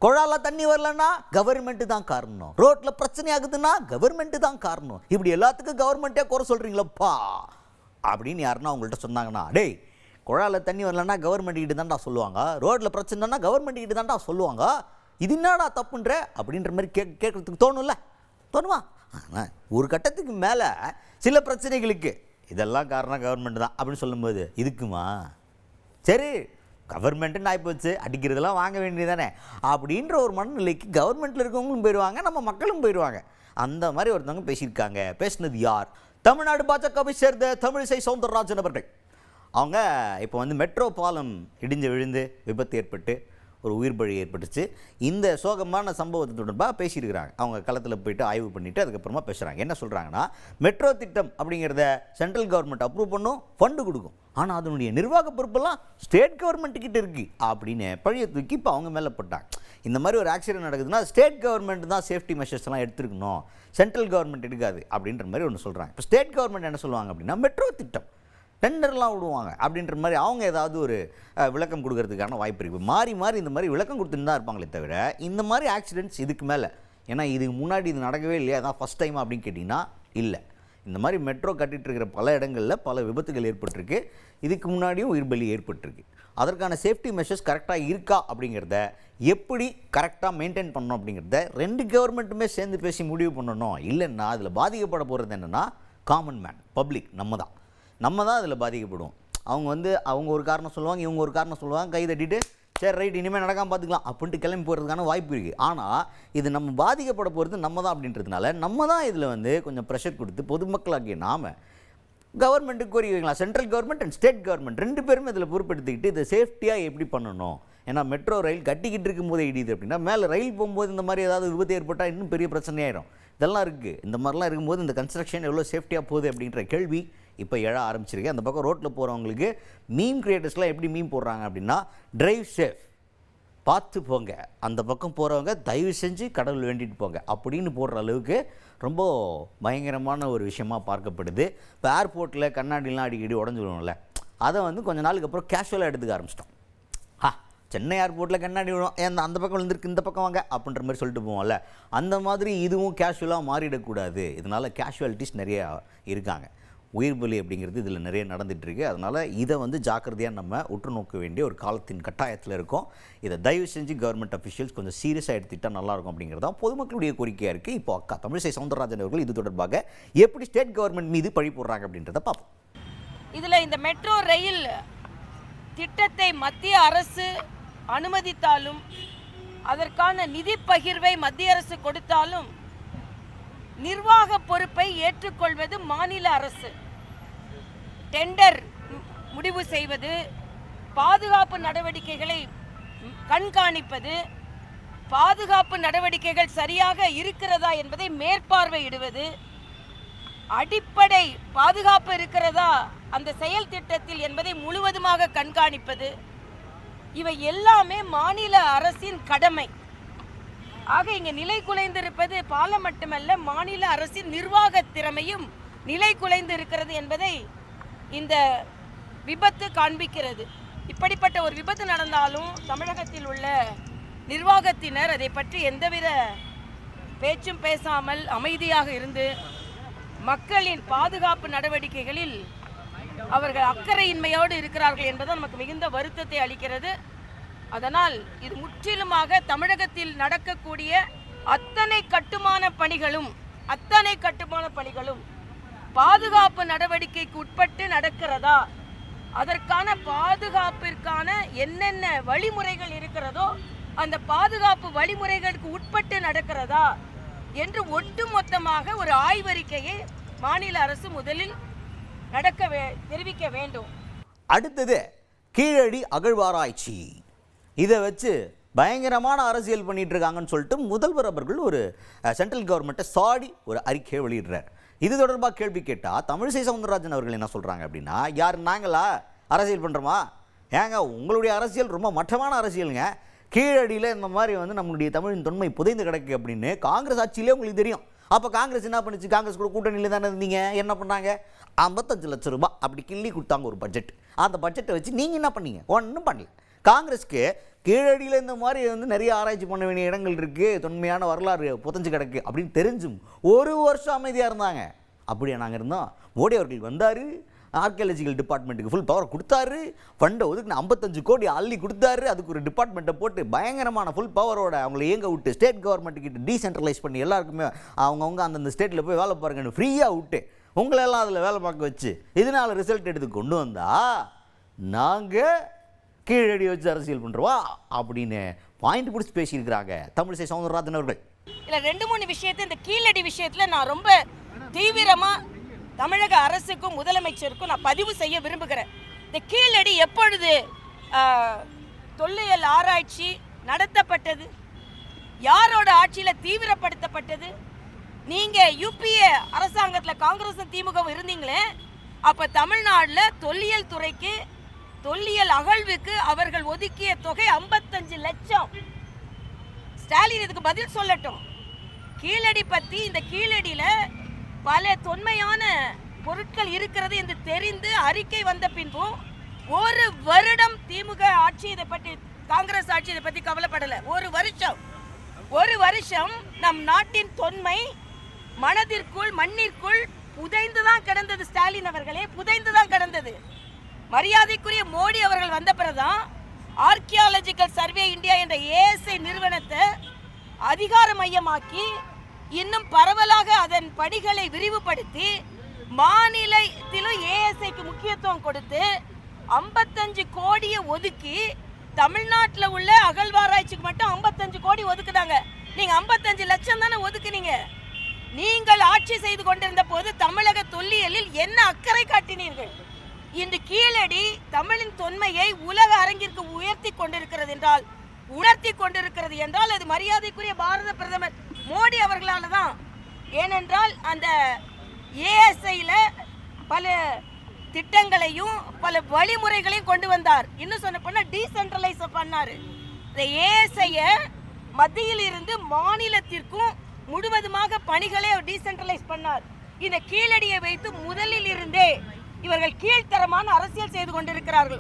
குழால தண்ணி வரலன்னா கவர்மெண்ட் தான் காரணம், ரோட்ல பிரச்சனை ஆகுதுன்னா கவர்மெண்ட் தான் காரணம், இப்படி எல்லாத்துக்கும் கவர்மெண்ட்டே குறை சொல்றீங்களப்பா அப்படின்னு யாருன்னா அவங்கள்ட்ட சொன்னாங்கன்னா, டேய் குழால தண்ணி வரலன்னா கவர்மெண்ட் கிட்ட தான்டா சொல்லுவாங்க, ரோட்ல பிரச்சனைனா கவர்மெண்ட் கிட்ட தான்டா சொல்லுவாங்க, இது என்னடா தப்புன்ற அப்படின்ற மாதிரி கேட்கறதுக்கு தோணும்ல, தோணுமா? ஆனால் ஒரு கட்டத்துக்கு மேலே சில பிரச்சனைகளுக்கு இதெல்லாம் காரணம் கவர்மெண்ட் தான் அப்படின்னு சொல்லும்போது இதுக்குமா சரி கவர்மெண்ட்டுன்னு ஆகிப்போச்சு, அடிக்கிறதெல்லாம் வாங்க வேண்டியதானே அப்படின்ற ஒரு மனநிலைக்கு கவர்மெண்ட்டில் இருக்கவங்களும் போயிடுவாங்க, நம்ம மக்களும் போயிடுவாங்க. அந்த மாதிரி ஒருத்தவங்க பேசியிருக்காங்க. பேசினது யார்? தமிழ்நாடு பாஜகவை சேர்ந்த தமிழிசை சவுந்தரராஜன் அவர்கள். அவங்க இப்போ வந்து மெட்ரோ பாலம் இடிஞ்சு விழுந்து விபத்து ஏற்பட்டு ஒரு உயிர் பலி ஏற்பட்டுச்சு. இந்த சோகமான சம்பவத்தை தொடர்பாக பேசியிருக்கிறாங்க. அவங்க களத்தில் போயிட்டு ஆய்வு பண்ணிவிட்டு அதுக்கப்புறமா பேசுகிறாங்க. என்ன சொல்கிறாங்கன்னா, மெட்ரோ திட்டம் அப்படிங்கிறத சென்ட்ரல் கவர்மெண்ட் அப்ரூவ் பண்ணும், ஃபண்டு கொடுக்கும், ஆனால் அதனுடைய நிர்வாக பொறுப்பெல்லாம் ஸ்டேட் கவர்மெண்ட்டுக்கிட்ட இருக்குது அப்படின்னு பழைய தூக்கி இப்போ அவங்க மேலே போட்டாங்க. இந்த மாதிரி ஒரு ஆக்சிடென்ட் நடக்குதுன்னா ஸ்டேட் கவர்மெண்ட் தான் சேஃப்டி மெஷர்ஸ்லாம் எடுத்துருக்கணும், சென்ட்ரல் கவர்மெண்ட் எடுக்காது அப்படின்ற மாதிரி ஒன்று சொல்கிறாங்க. இப்போ ஸ்டேட் கவர்மெண்ட் என்ன சொல்லுவாங்க அப்படின்னா, மெட்ரோ திட்டம் டெண்டர்லாம் விடுவாங்க அப்படின்ற மாதிரி அவங்க ஏதாவது ஒரு விளக்கம் கொடுக்கறதுக்கான வாய்ப்பு இருக்குது. மாறி மாறி இந்த மாதிரி விளக்கம் கொடுத்துட்டு தான் இருப்பாங்களே தவிர இந்த மாதிரி ஆக்சிடென்ட்ஸ் இதுக்கு மேலே, ஏன்னா இதுக்கு முன்னாடி இது நடக்கவே இல்லையா, அதான் ஃபஸ்ட் டைம் அப்படின்னு கேட்டிங்கன்னா இல்லை. இந்த மாதிரி மெட்ரோ கட்டிகிட்டு இருக்கிற பல இடங்களில் பல விபத்துகள் ஏற்பட்டிருக்கு, இதுக்கு முன்னாடியும் உயிர் பலி ஏற்பட்டிருக்கு. அதற்கான சேஃப்டி மெஷர்ஸ் கரெக்டாக இருக்கா அப்படிங்கிறத, எப்படி கரெக்டாக மெயின்டைன் பண்ணணும் அப்படிங்கிறத ரெண்டு கவர்மெண்ட்டுமே சேர்ந்து பேசி முடிவு பண்ணணும். இல்லைன்னா அதில் பாதிக்கப்பட போகிறது என்னென்னா காமன் மேன், பப்ளிக், நம்ம தான் அதில் பாதிக்கப்படுவோம். அவங்க ஒரு காரணம் சொல்லுவாங்க, இவங்க ஒரு காரணம் சொல்லுவாங்க, கை தட்டிட்டு சரி ரைட் இனிமேல் நடக்காமல் பார்த்துக்கலாம் அப்படின்ட்டு கிளம்பி போகிறதுக்கான வாய்ப்பு இருக்குது. ஆனால் இது நம்ம பாதிக்கப்பட போகிறது நம்ம தான் அப்படின்றதுனால நம்ம தான் இதில் கொஞ்சம் ப்ரெஷர் கொடுத்து பொதுமக்களாகிய நாம் கவர்மெண்ட்டுக்கு கோரி வைக்கலாம். Central government and state government ரெண்டு பேருமே இதில் பொறுப்பெடுத்துக்கிட்டு இதை சேஃப்டியாக எப்படி பண்ணணும். ஏன்னா மெட்ரோ ரயில் கட்டிக்கிட்டு இருக்கும் போதே இடியுது அப்படின்னா மேலே ரயில் போகும்போது இந்த மாதிரி ஏதாவது விபத்து ஏற்பட்டால் இன்னும் பெரிய பிரச்சனையாயிடும். இதெல்லாம் இருக்குது. இந்த மாதிரிலாம் இருக்கும்போது இந்த கன்ஸ்ட்ரக்ஷன் எவ்வளோ சேஃப்டியாக போகுது அப்படின்ற கேள்வி இப்போ எழ ஆரம்பிச்சிருக்கு. அந்த பக்கம் ரோட்டில் போகிறவங்களுக்கு மீம் கிரியேட்டர்ஸ்லாம் எப்படி மீம் போடுறாங்க அப்படின்னா, டிரைவ் சேஃப், பார்த்து போங்க, அந்த பக்கம் போகிறவங்க தயவு செஞ்சு கடவுள் வேண்டிட்டு போங்க அப்படின்னு போடுற அளவுக்கு ரொம்ப பயங்கரமான ஒரு விஷயமாக பார்க்கப்படுது. இப்போ ஏர்போர்ட்டில் கண்ணாடிலாம் அடிக்கடி உடஞ்சிடுவோம்ல, அதை கொஞ்ச நாளுக்கு அப்புறம் கேஷுவலாக எடுத்துக்க ஆரம்பிச்சிட்டோம். சென்னை ஏர்போர்ட்டில் கண்ணாடி விடும், அந்த பக்கம் விழுந்திருக்கு, இந்த பக்கம் வாங்க அப்படின்ற மாதிரி சொல்லிட்டு போவோம்ல, அந்த மாதிரி இதுவும் கேஷுவலாக மாறிடக்கூடாது. இதனால் கேஷுவாலிட்டிஸ் நிறைய இருக்காங்க. உயிர் பலி அப்படிங்கிறது இதில் நிறைய நடந்துகிட்ருக்கு. அதனால் இதை ஜாக்கிரதையாக நம்ம உற்று நோக்க வேண்டிய ஒரு காலத்தின் கட்டாயத்தில் இருக்கும். இதை தயவு செஞ்சு கவர்மெண்ட் அஃபிஷியல்ஸ் கொஞ்சம் சீரியஸாக எடுத்துக்கிட்டால் நல்லாயிருக்கும் அப்படிங்கிறது தான் பொதுமக்களுடைய கோரிக்கையாக இருக்குது. இப்போ அக்கா தமிழிசை சவுந்தரராஜன் அவர்கள் இது தொடர்பாக எப்படி ஸ்டேட் கவர்மெண்ட் மீது பழி போடுறாங்க அப்படின்றத பார்ப்போம். இதில் இந்த மெட்ரோ ரயில் திட்டத்தை மத்திய அரசு அனுமதித்தாலும், அதற்கான நிதி பகிர்வை மத்திய அரசு கொடுத்தாலும் நிர்வாக பொறுப்பை ஏற்றுக்கொள்வது மாநில அரசு. டெண்டர் முடிவு செய்வது, பாதுகாப்பு நடவடிக்கைகளை கண்காணிப்பது, பாதுகாப்பு நடவடிக்கைகள் சரியாக இருக்கிறதா என்பதை மேற்பார்வையிடுவது, அடிப்படை பாதுகாப்பு இருக்கிறதா அந்த செயல் திட்டத்தில் என்பதை முழுவதுமாக கண்காணிப்பது, இவை எல்லாமே மாநில அரசின் கடமை. ஆக இங்கே நிலை குலைந்திருப்பது பாலம் மட்டுமல்ல, மாநில அரசின் நிர்வாக திறமையும் நிலை குலைந்து இருக்கிறது என்பதை இந்த விபத்து காண்பிக்கிறது. இப்படிப்பட்ட ஒரு விபத்து நடந்தாலும் தமிழகத்தில் உள்ள நிர்வாகத்தினர் அதை பற்றி எந்தவித பேச்சும் பேசாமல் அமைதியாக இருந்து மக்களின் பாதுகாப்பு நடவடிக்கைகளில் அவர்கள் அக்கறையின்மையோடு இருக்கிறார்கள் என்பது நமக்கு மிகுந்த வருத்தத்தை அளிக்கிறது. அதனால் இது முற்றிலுமாக தமிழகத்தில் நடக்கக்கூடிய அத்தனை கட்டுமான பணிகளும் பாதுகாப்பு நடவடிக்கைக்கு உட்பட்டு நடக்கிறதா, அதற்கான பாதுகாப்பிற்கான என்னென்ன வழிமுறைகள் இருக்கிறதோ அந்த பாதுகாப்பு வழிமுறைகளுக்கு உட்பட்டு நடக்கிறதா என்று ஒட்டுமொத்தமாக ஒரு ஆய்வறிக்கையை மாநில அரசு முதலில் தெரிவிக்க வேண்டும். அடுத்தது கீழடி அகழ்வாராய்ச்சி. இதை வச்சு பயங்கரமான அரசியல் பண்ணிட்டு இருக்காங்கன்னு சொல்லிட்டு முதல்வர் அவர்கள் ஒரு சென்ட்ரல் கவர்மெண்ட்டை சாடி ஒரு அறிக்கையை வெளியிடுறார். இது தொடர்பாக கேள்வி கேட்டால் தமிழிசை சவுந்தரராஜன் அவர்கள் என்ன சொல்கிறாங்க அப்படின்னா, யார் நாங்களா அரசியல் பண்ணுறோமா? ஏங்க உங்களுடைய அரசியல் ரொம்ப மட்டமான அரசியலுங்க. கீழடியில் இந்த மாதிரி நம்மளுடைய தமிழின் தொன்மை புதைந்து கிடக்கு அப்படின்னு காங்கிரஸ் ஆட்சியிலே உங்களுக்கு தெரியும். அப்போ காங்கிரஸ் என்ன பண்ணிச்சு? காங்கிரஸ் கூட கூட்டணியில் தானே இருந்தீங்க. என்ன பண்ணாங்க? 55 லட்சம் ரூபாய் அப்படி கிள்ளி கொடுத்தாங்க ஒரு பட்ஜெட். அந்த பட்ஜெட்டை வச்சு நீங்கள் என்ன பண்ணீங்க? ஒன்றும் பண்ணல. காங்கிரஸ்க்கு கீழடியில் இந்த மாதிரி நிறைய ஆராய்ச்சி பண்ண வேண்டிய இடங்கள் இருக்குது, தொன்மையான வரலாறு புதஞ்சு கிடக்கு அப்படின்னு தெரிஞ்சும் 1 வருஷம் அமைதியாக இருந்தாங்க. அப்படியே நாங்கள் இருந்தோம். மோடி அவர்கள் வந்தார், ஆர்கியாலஜிக்கல் டிபார்ட்மெண்ட்டுக்கு ஃபுல் பவர் கொடுத்தாரு, ஃபண்டை ஒதுக்கு 55 கோடி அள்ளி கொடுத்தாரு, அதுக்கு ஒரு டிபார்ட்மெண்ட்டை போட்டு பயங்கரமான ஃபுல் பவரோட அவங்களை இயங்க விட்டு ஸ்டேட் கவர்மெண்ட்டுக்கிட்ட டீசென்ட்ரலைஸ் பண்ணி எல்லாருக்குமே அவங்கவுங்க அந்தந்த ஸ்டேட்டில் போய் வேலை பாருங்கன்னு ஃப்ரீயாக விட்டு உங்களெல்லாம் அதில் வேலை பார்க்க வச்சு இதனால் ரிசல்ட் எடுத்து கொண்டு வந்தால் நாங்கள் கீழடி வச்சு அரசியல் பண்ணுறவா அப்படின்னு பாயிண்ட் பிடிச்சி பேசியிருக்கிறாங்க தமிழிசை சவுந்தரராஜன் அவர்கள். இல்லை 2-3 விஷயத்தை இந்த கீழடி விஷயத்தில் நான் ரொம்ப தீவிரமாக தமிழக அரசுக்கும் முதலமைச்சருக்கும் நான் பதிவு செய்ய விரும்புகிறேன். இந்த கீழடி எப்பொழுது தொல்லியல் ஆராய்ச்சி நடத்தப்பட்டது, யாரோட ஆட்சியில் தீவிரப்படுத்தப்பட்டது? நீங்கள் யூபிஏ அரசாங்கத்தில் காங்கிரஸும் திமுகவும் இருந்தீங்களே, அப்போ தமிழ்நாட்டில் தொல்லியல் துறைக்கு தொல்லியல் அகழ்வுக்கு அவர்கள் ஒதுக்கிய தொகை 55 லட்சம். ஸ்டாலின் இதுக்கு பதில் சொல்லட்டும். கீழடி பற்றி, இந்த கீழடியில் பல தொன்மையான பொருட்கள் இருக்கிறது என்று தெரிந்து அறிக்கை வந்த பின்பும் 1 வருடம் திமுக ஆட்சி இதை பற்றி, காங்கிரஸ் ஆட்சி இதை பற்றி கவலைப்படலை. 1 வருஷம் நம் நாட்டின் தொன்மை மனதிற்குள் மண்ணிற்குள் புதைந்துதான் கிடந்தது. ஸ்டாலின் அவர்களே, புதைந்துதான் கிடந்தது. மரியாதைக்குரிய மோடி அவர்கள் வந்த பிறகுதான் ஆர்கியாலஜிக்கல் சர்வே இந்தியா என்ற ஏஎஸ்ஐ நிறுவனத்தை அதிகார மையமாக்கி இன்னும் பரவலாக அதன் படிகளை விரிவுபடுத்தி மாநிலத்திலும் ஏஎஸ்ஐக்கு முக்கியத்துவம் கொடுத்து 55 கோடியை ஒதுக்கி தமிழ்நாட்டில் உள்ள அகழ்வாராய்ச்சிக்கு மட்டும் 55 கோடி ஒதுக்குதாங்க. நீங்க 55 லட்சம் தானே ஒதுக்குனீங்க. நீங்கள் ஆட்சி செய்து கொண்டிருந்த போது தமிழக தொல்லியலில் என்ன அக்கறை காட்டினீர்கள்? இன்று கீழடி தமிழின் தொன்மையை உலக அரங்கிற்கு உயர்த்தி கொண்டிருக்கிறது என்றால், உணர்த்தி கொண்டிருக்கிறது என்றால் அது மரியாதைக்குரிய பாரத பிரதமர் மோடி அவர்களால் தான். ஏனென்றால் அந்த ஏஎஸ்ஐல பல திட்டங்களையும் பல வழிமுறைகளையும் கொண்டு வந்தார். இன்னும் சொன்ன போனா டீசென்ட்ரலைஸ் பண்ணாரு. இந்த ஏஎஸ்ஐயை மத்தியில் இருந்து மாநிலத்திற்கும் முழுவதுமாக பணிகளை டீசென்ட்ரலைஸ் பண்ணார். இந்த கீழடியை வைத்து முதலில் இருந்தே இவர்கள் கீழ்த்தரமான அரசியல் செய்து கொண்டிருக்கிறார்கள்.